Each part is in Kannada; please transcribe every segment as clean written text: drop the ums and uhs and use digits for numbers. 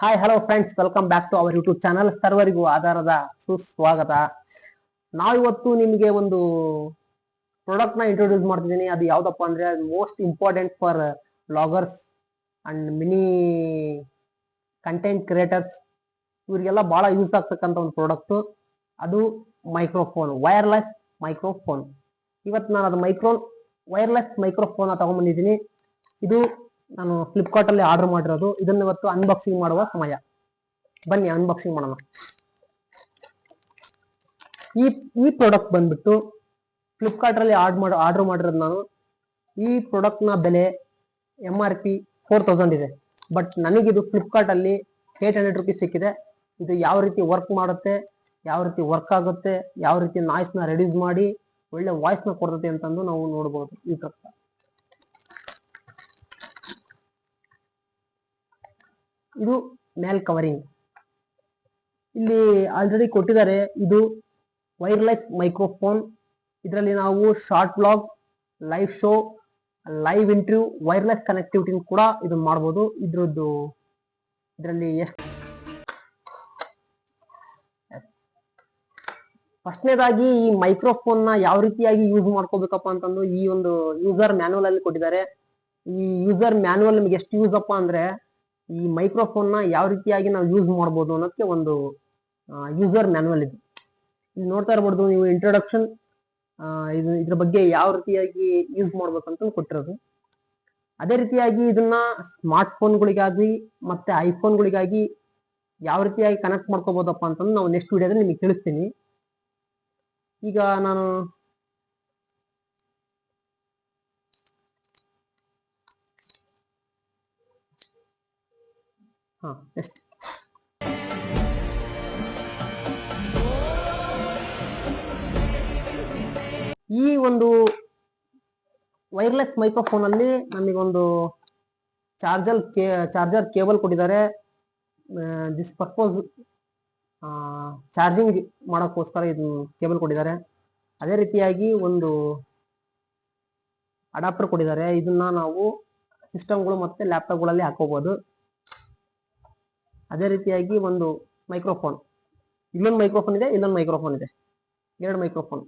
Hi hello friends, welcome back to our YouTube channel. ಸರ್ವರಿಗೂ ಆಧಾರದ ಸುಸ್ವಾಗತ. ನಾವಿವತ್ತು ನಿಮಗೆ ಒಂದು ಪ್ರಾಡಕ್ಟ್ ನ ಇಂಟ್ರೊಡ್ಯೂಸ್ ಮಾಡ್ತಿದ್ದೀನಿ. ಅದು ಯಾವ್ದಪ್ಪ ಅಂದ್ರೆ most important for bloggers and mini content creators. ಇವರಿಗೆಲ್ಲ ಬಹಳ ಯೂಸ್ ಆಗ್ತಕ್ಕಂಥ ಒಂದು ಪ್ರಾಡಕ್ಟ್. ಅದು ಮೈಕ್ರೋಫೋನ್, ವೈರ್ಲೆಸ್ ಮೈಕ್ರೋಫೋನ್. ಇವತ್ತು ನಾನು ಅದು ವೈರ್ಲೆಸ್ ಮೈಕ್ರೋಫೋನ್ ತಗೊಂಡ್ಬಂದಿದ್ದೀನಿ. ಇದು ನಾನು ಫ್ಲಿಪ್ಕಾರ್ಟ್ ಅಲ್ಲಿ ಆರ್ಡರ್ ಮಾಡಿರೋದು. ಇದನ್ನ ಇವತ್ತು ಅನ್ಬಾಕ್ಸಿಂಗ್ ಮಾಡುವ ಸಮಯ. ಬನ್ನಿ ಅನ್ಬಾಕ್ಸಿಂಗ್ ಮಾಡೋಣ. ಈ ಪ್ರಾಡಕ್ಟ್ ಬಂದ್ಬಿಟ್ಟು ಫ್ಲಿಪ್ಕಾರ್ಟ್ ಅಲ್ಲಿ ಆರ್ಡರ್ ಮಾಡಿರೋದು ನಾನು. ಈ ಪ್ರಾಡಕ್ಟ್ ನ ಬೆಲೆ MRP 4000 ಇದೆ. ಬಟ್ ನನಗಿದು ಫ್ಲಿಪ್ಕಾರ್ಟ್ ಅಲ್ಲಿ 800 ರೂಪೀಸ್ ಸಿಕ್ಕಿದೆ. ಇದು ಯಾವ ರೀತಿ ವರ್ಕ್ ಮಾಡುತ್ತೆ, ಯಾವ ರೀತಿ ವರ್ಕ್ ಆಗುತ್ತೆ, ಯಾವ ರೀತಿ ನಾಯ್ಸ್ ನ ರೆಡ್ಯೂಸ್ ಮಾಡಿ ಒಳ್ಳೆ ವಾಯ್ಸ್ ನ ಕೊಡ್ತದೆ ಅಂತಂದು ನಾವು ನೋಡಬಹುದು. ಈ ಪ್ರಕಾರ ಇದು ಮೇಲ್ ಕವರಿಂಗ್ ಇಲ್ಲಿ ಆಲ್ರೆಡಿ ಕೊಟ್ಟಿದ್ದಾರೆ. ಇದು ವೈರ್ಲೆಸ್ ಮೈಕ್ರೋಫೋನ್. ಇದರಲ್ಲಿ ನಾವು short blog, live show, live interview, wireless connectivity ಕೂಡ ಇದನ್ನ ಮಾಡಬಹುದು. ಇದರಲ್ಲಿ ಫಸ್ಟ್ನೇದಾಗಿ ಈ ಮೈಕ್ರೋಫೋನ್ ನ ಯಾವ ರೀತಿಯಾಗಿ ಯೂಸ್ ಮಾಡ್ಕೋಬೇಕಪ್ಪ ಅಂತಂದು ಈ ಒಂದು ಯೂಸರ್ ಮ್ಯಾನುವಲ್ ಅಲ್ಲಿ ಕೊಟ್ಟಿದ್ದಾರೆ. ಈ ಯೂಸರ್ ಮ್ಯಾನುವಲ್ ನಿಮ್ಗೆ ಎಷ್ಟು ಯೂಸ್ ಅಪ್ಪ ಅಂದ್ರೆ ಈ ಮೈಕ್ರೋಫೋನ್ ನ ಯಾವ ರೀತಿಯಾಗಿ ನಾವು ಯೂಸ್ ಮಾಡಬಹುದು ಅನ್ನೋದಕ್ಕೆ ಒಂದು ಯೂಸರ್ ಮ್ಯಾನುವಲ್ ಇದೆ. ಇಲ್ಲಿ ನೋಡ್ತಾ ಇರಬಹುದು ನೀವು ಇಂಟ್ರೊಡಕ್ಷನ್. ಇದ್ರ ಬಗ್ಗೆ ಯಾವ ರೀತಿಯಾಗಿ ಯೂಸ್ ಮಾಡ್ಬೇಕಂತ ಕೊಟ್ಟಿರೋದು. ಅದೇ ರೀತಿಯಾಗಿ ಇದನ್ನ ಸ್ಮಾರ್ಟ್ ಫೋನ್ಗಳಿಗಾಗಿ ಮತ್ತೆ ಐಫೋನ್ಗಳಿಗಾಗಿ ಯಾವ ರೀತಿಯಾಗಿ ಕನೆಕ್ಟ್ ಮಾಡ್ಕೋಬಹುದಪ್ಪ ಅಂತಂದು ನಾವು ನೆಕ್ಸ್ಟ್ ವಿಡಿಯೋದಲ್ಲಿ ನಿಮಗೆ ತಿಳಿಸ್ತೀನಿ. ಈಗ ನಾನು ಈ ಒಂದು ವೈರ್ಲೆಸ್ ಮೈಕ್ರೋಫೋನ್ ಅಲ್ಲಿ ನಮಗೊಂದು ಚಾರ್ಜರ್ ಕೇಬಲ್ ಕೊಟ್ಟಿದ್ದಾರೆ. ದಿಸ್ ಪರ್ಪೋಸ್ ಚಾರ್ಜಿಂಗ್ ಮಾಡೋಕ್ಕೋಸ್ಕರ ಇದು ಕೇಬಲ್ ಕೊಟ್ಟಿದ್ದಾರೆ. ಅದೇ ರೀತಿಯಾಗಿ ಒಂದು ಅಡಾಪ್ಟರ್ ಕೊಟ್ಟಿದ್ದಾರೆ. ಇದನ್ನ ನಾವು ಸಿಸ್ಟಮ್ಗಳು ಮತ್ತೆ ಲ್ಯಾಪ್ಟಾಪ್ಗಳಲ್ಲಿ ಹಾಕೋಬಹುದು. ಅದೇ ರೀತಿಯಾಗಿ ಒಂದು ಮೈಕ್ರೋಫೋನ್, ಇಲ್ಲೊಂದು ಮೈಕ್ರೋಫೋನ್ ಇದೆ, ಇಲ್ಲೊಂದು ಮೈಕ್ರೋಫೋನ್ ಇದೆ, ಎರಡು ಮೈಕ್ರೋಫೋನ್.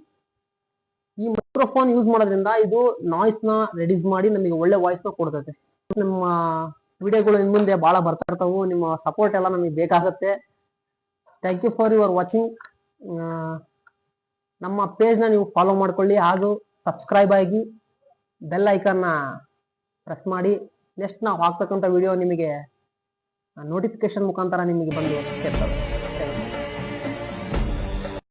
ಈ ಮೈಕ್ರೋಫೋನ್ ಯೂಸ್ ಮಾಡೋದ್ರಿಂದ ಇದು ನಾಯ್ಸ್ ನ ರೆಡ್ಯೂಸ್ ಮಾಡಿ ನಮಗೆ ಒಳ್ಳೆ ವಾಯ್ಸ್ ನ ಕೊಡ್ತದೆ. ನಮ್ಮ ವಿಡಿಯೋಗಳು ಇನ್ ಮುಂದೆ ಬಹಳ ಬರ್ತಾ ಇರ್ತಾವು. ನಿಮ್ಮ ಸಪೋರ್ಟ್ ಎಲ್ಲ ನಮಗೆ ಬೇಕಾಗುತ್ತೆ. Thank you for your watching. ನಮ್ಮ ಪೇಜ್ ನ ನೀವು ಫಾಲೋ ಮಾಡ್ಕೊಳ್ಳಿ ಹಾಗೂ ಸಬ್ಸ್ಕ್ರೈಬ್ ಆಗಿ ಬೆಲ್ ಐಕಾನ್ ನ ಪ್ರೆಸ್ ಮಾಡಿ. ನೆಕ್ಸ್ಟ್ ನಾವು ಹಾಕ್ತಕ್ಕಂಥ ವಿಡಿಯೋ ನಿಮಗೆ ನೋಟಿಫಿಕೇಶನ್ ಮುಖಾಂತರ ನಿಮಗೆ ಬಂದು ಸೇರ್ತದೆ.